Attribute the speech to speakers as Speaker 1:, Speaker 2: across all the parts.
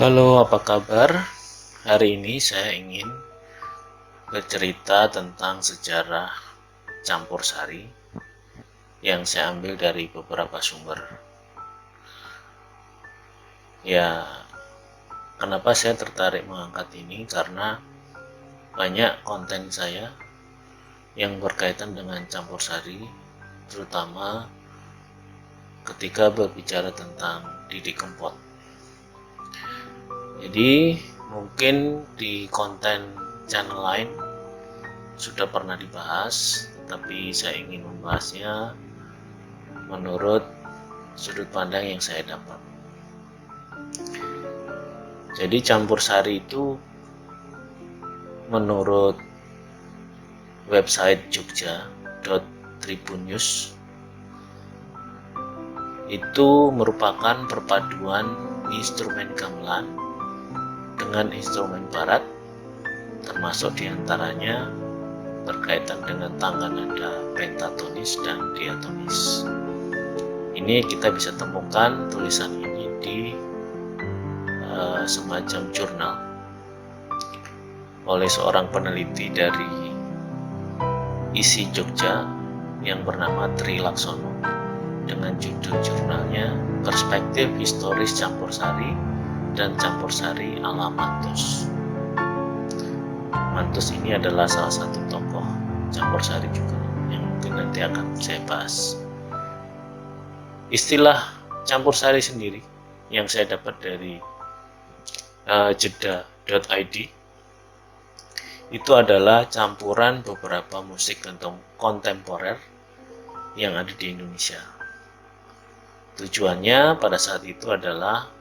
Speaker 1: Halo, apa kabar? Hari ini saya ingin bercerita tentang sejarah campur sari yang saya ambil dari beberapa sumber. Ya, kenapa saya tertarik mengangkat ini? Karena banyak konten saya yang berkaitan dengan campur sari, terutama ketika berbicara tentang Didi Kempot. Jadi mungkin di konten channel lain sudah pernah dibahas, tapi saya ingin membahasnya menurut sudut pandang yang saya dapat. Jadi campur sari itu menurut website jogja.tribunnews itu merupakan perpaduan instrumen gamelan dengan instrumen barat, termasuk diantaranya berkaitan dengan tangga nada pentatonis dan diatonis. Ini kita bisa temukan tulisan ini di semacam jurnal oleh seorang peneliti dari ISI Jogja yang bernama Tri Laksono dengan judul jurnalnya Perspektif Historis Campur Sari dan Campur Sari ala Mantus. Mantus ini adalah salah satu tokoh campur sari juga yang mungkin nanti akan saya bahas. Istilah campur sari sendiri yang saya dapat dari jeda.id itu adalah campuran beberapa musik kontemporer yang ada di Indonesia. Tujuannya pada saat itu adalah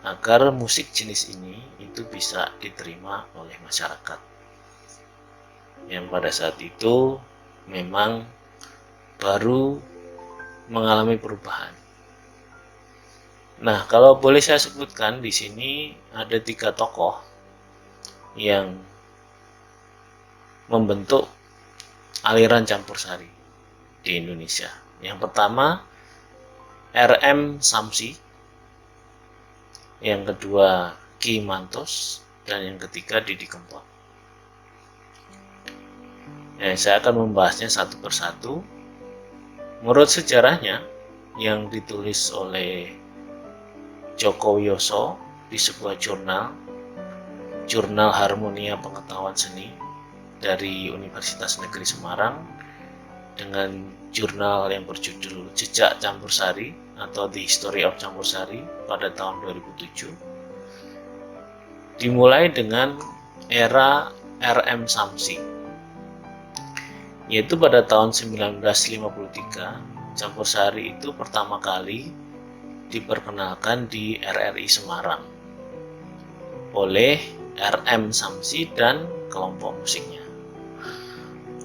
Speaker 1: agar musik jenis ini itu bisa diterima oleh masyarakat yang pada saat itu memang baru mengalami perubahan. Nah, kalau boleh saya sebutkan di sini ada 3 tokoh yang membentuk aliran campur sari di Indonesia. Yang pertama R.M. Samsi, yang kedua Ki Mantos, dan yang ketiga Didi Kempot. Saya akan membahasnya satu persatu. Menurut sejarahnya yang ditulis oleh Joko Wioso di sebuah jurnal Harmonia Pengetahuan Seni dari Universitas Negeri Semarang dengan jurnal yang berjudul Jejak Campur Sari atau The History of Campur Sari pada tahun 2007, dimulai dengan era R.M. Samsi, yaitu pada tahun 1953 campur sari itu pertama kali diperkenalkan di RRI Semarang oleh R.M. Samsi dan kelompok musiknya.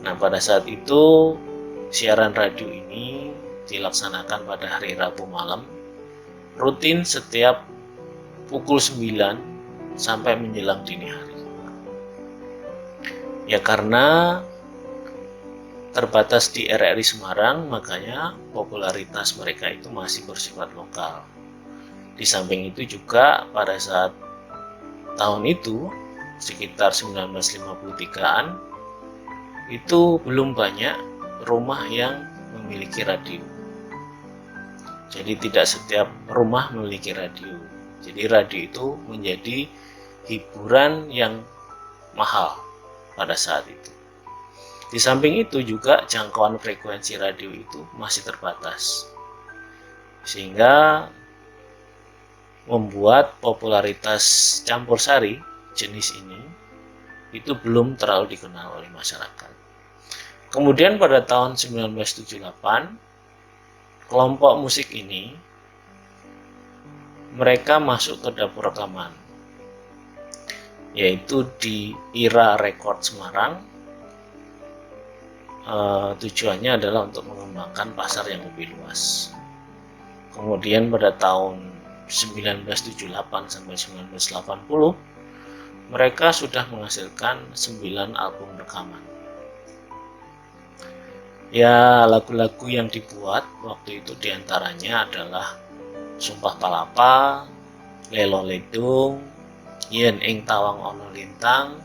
Speaker 1: Nah, pada saat itu siaran radio ini dilaksanakan pada hari Rabu malam, rutin setiap pukul 9 sampai menjelang dini hari. Ya karena terbatas di RRI Semarang, makanya popularitas mereka itu masih bersifat lokal. Di samping itu juga pada saat tahun itu, sekitar 1953-an, itu belum banyak rumah yang memiliki radio. Jadi tidak setiap rumah memiliki radio. Jadi radio itu menjadi hiburan yang mahal pada saat itu. Di samping itu juga jangkauan frekuensi radio itu masih terbatas, sehingga membuat popularitas campur sari jenis ini itu belum terlalu dikenal oleh masyarakat. Kemudian pada tahun 1978, kelompok musik ini mereka masuk ke dapur rekaman, yaitu di Ira Record Semarang. Tujuannya adalah untuk mengembangkan pasar yang lebih luas. Kemudian pada tahun 1978 sampai 1980 mereka sudah menghasilkan 9 album rekaman. Ya, lagu-lagu yang dibuat waktu itu diantaranya adalah Sumpah Palapa, Lelo Ledung, Yen ing tawang ana lintang,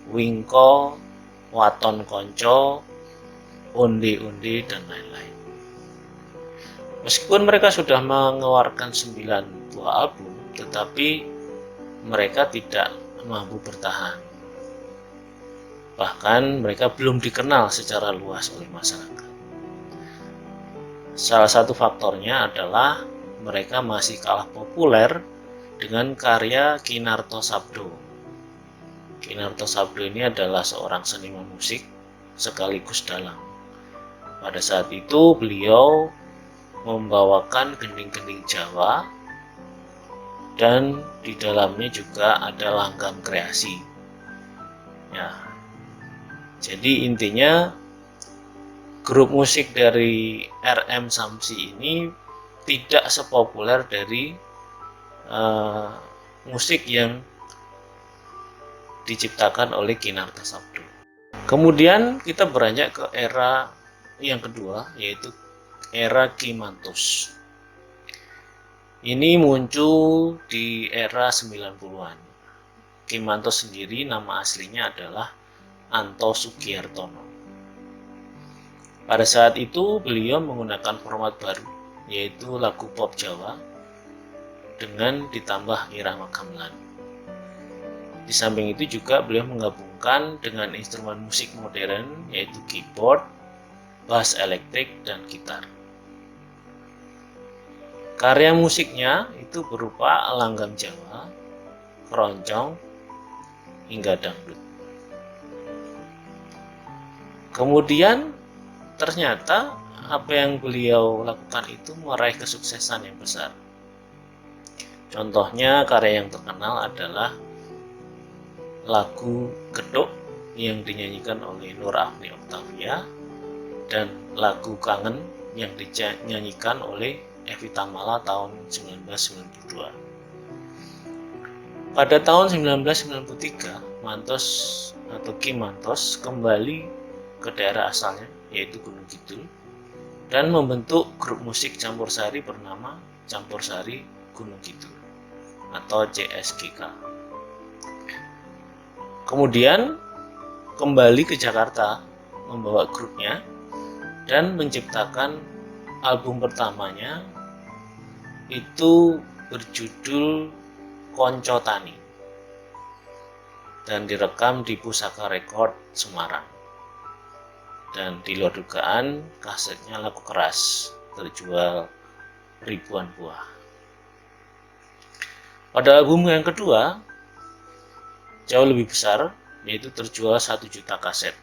Speaker 1: Wingko, Waton Konco, Undi-undi, dan lain-lain. Meskipun mereka sudah mengeluarkan 9 buah album, tetapi mereka tidak mampu bertahan. Bahkan mereka belum dikenal secara luas oleh masyarakat. Salah satu faktornya adalah mereka masih kalah populer dengan karya Kinarto Sabdo. Kinarto Sabdo ini adalah seorang seniman musik sekaligus dalang. Pada saat itu beliau membawakan gending-gending Jawa dan di dalamnya juga ada langgam kreasi. Ya, jadi intinya grup musik dari RM Samsi ini tidak sepopuler dari musik yang diciptakan oleh Kinarto Sabdo. Kemudian kita beranjak ke era yang kedua, yaitu era Ki Mantos. Ini muncul di era 90-an. Ki Mantos sendiri nama aslinya adalah Anto Sugiartono. Pada saat itu beliau menggunakan format baru, yaitu lagu pop Jawa dengan ditambah irama gamelan. Di samping itu juga beliau menggabungkan dengan instrumen musik modern, yaitu keyboard, bass elektrik, dan gitar. Karya musiknya itu berupa langgam Jawa, keroncong, hingga dangdut. Kemudian ternyata apa yang beliau lakukan itu meraih kesuksesan yang besar. Contohnya karya yang terkenal adalah lagu Geduk yang dinyanyikan oleh Nur Afni Octavia dan lagu Kangen yang dinyanyikan oleh Evi Tamala tahun 1992. Pada tahun 1993, Mantos atau Ki Mantos kembali ke daerah asalnya, yaitu Gunung Kidul, dan membentuk grup musik campursari bernama Campursari Gunung Kidul atau CSGK. Kemudian kembali ke Jakarta membawa grupnya dan menciptakan album pertamanya, itu berjudul Konco Tani dan direkam di Pusaka Record Semarang. Dan di luar dugaan kasetnya laku keras, terjual ribuan buah. Pada album yang kedua jauh lebih besar, yaitu terjual 1 juta kaset.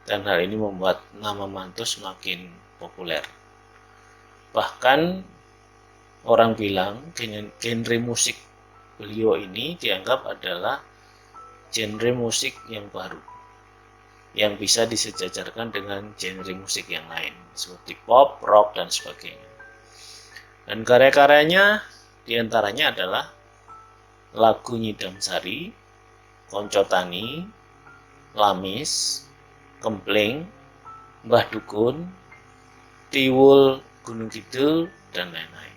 Speaker 1: Dan hal ini membuat nama Mantos semakin populer. Bahkan orang bilang genre musik beliau ini dianggap adalah genre musik yang baru, yang bisa disejajarkan dengan genre musik yang lain seperti pop, rock, dan sebagainya. Dan karya-karyanya diantaranya adalah lagu Nyidam Sari, Konco Tani, Lamis, Kempling, Mbah Dukun, Tiwul Gunung Kidul, dan lain-lain.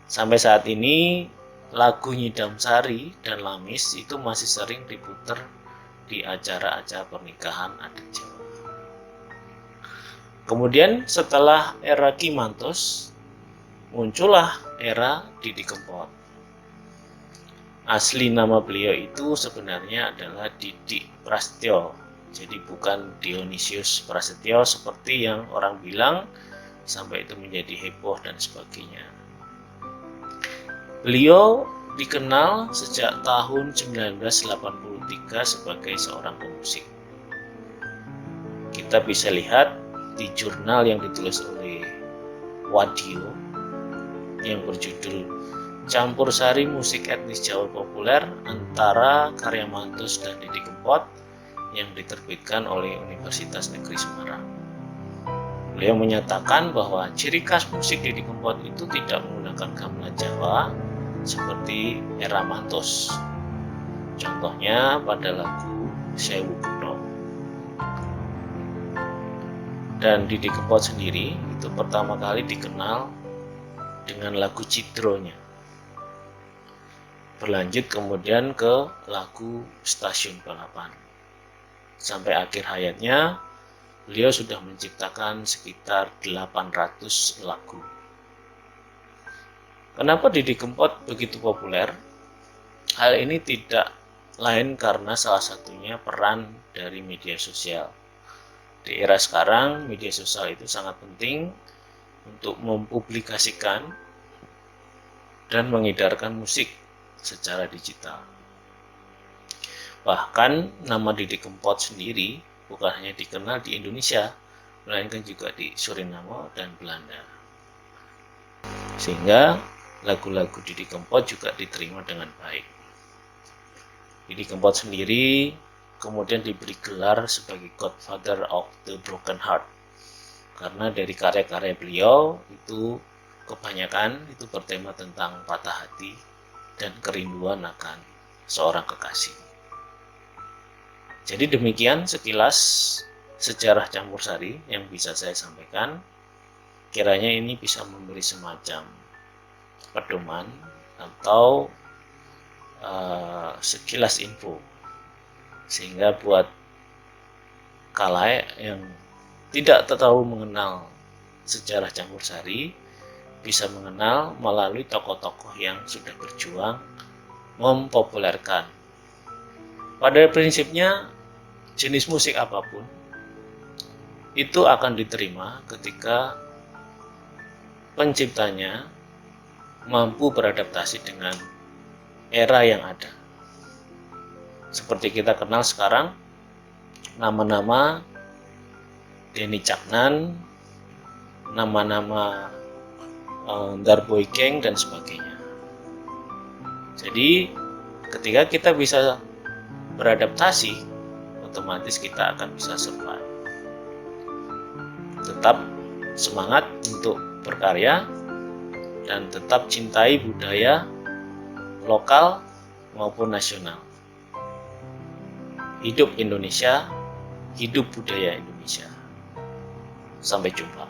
Speaker 1: Sampai saat ini lagu Nyidam Sari dan Lamis itu masih sering diputar di acara-acara pernikahan adat Jawa. Kemudian setelah era Ki Mantos, muncullah era Didi Kempot. Asli nama beliau itu sebenarnya adalah Didi Prasetyo. Jadi bukan Dionysius Prasetyo seperti yang orang bilang sampai itu menjadi heboh dan sebagainya. Beliau dikenal sejak tahun 1983 sebagai seorang pemusik. Kita bisa lihat di jurnal yang ditulis oleh Wadio yang berjudul Campursari Musik Etnis Jawa Populer antara karya Mantos dan Didi Kempot yang diterbitkan oleh Universitas Negeri Semarang. Beliau menyatakan bahwa ciri khas musik Didi Kempot itu tidak menggunakan gamelan Jawa seperti era Mantos. Contohnya pada lagu Sewu Kutho. Dan Didi Kempot sendiri itu pertama kali dikenal dengan lagu Cidronya. Berlanjut kemudian ke lagu Stasiun Balapan. Sampai akhir hayatnya, beliau sudah menciptakan sekitar 800 lagu. Kenapa Didi Kempot begitu populer? Hal ini tidak lain karena salah satunya peran dari media sosial. Di era sekarang, media sosial itu sangat penting untuk mempublikasikan dan mengedarkan musik secara digital. Bahkan nama Didi Kempot sendiri bukan hanya dikenal di Indonesia, melainkan juga di Suriname dan Belanda. Sehingga lagu-lagu Didi Kempot juga diterima dengan baik. Didi Kempot sendiri kemudian diberi gelar sebagai Godfather of the Broken Heart, karena dari karya-karya beliau itu kebanyakan itu bertema tentang patah hati dan kerinduan akan seorang kekasih. Jadi demikian sekilas sejarah Campur Sari yang bisa saya sampaikan. Kiranya ini bisa memberi semacam pedoman atau sekilas info, sehingga buat kalayak yang tidak terlalu mengenal sejarah Campur Sari bisa mengenal melalui tokoh-tokoh yang sudah berjuang mempopulerkan. Pada prinsipnya jenis musik apapun itu akan diterima ketika penciptanya mampu beradaptasi dengan era yang ada. Seperti kita kenal sekarang nama-nama Denny Caknan, nama-nama Darboy Gang dan sebagainya. Jadi ketika kita bisa beradaptasi, otomatis kita akan bisa survive. Tetap semangat untuk berkarya dan tetap cintai budaya lokal maupun nasional. Hidup Indonesia, hidup budaya Indonesia. Sampai jumpa.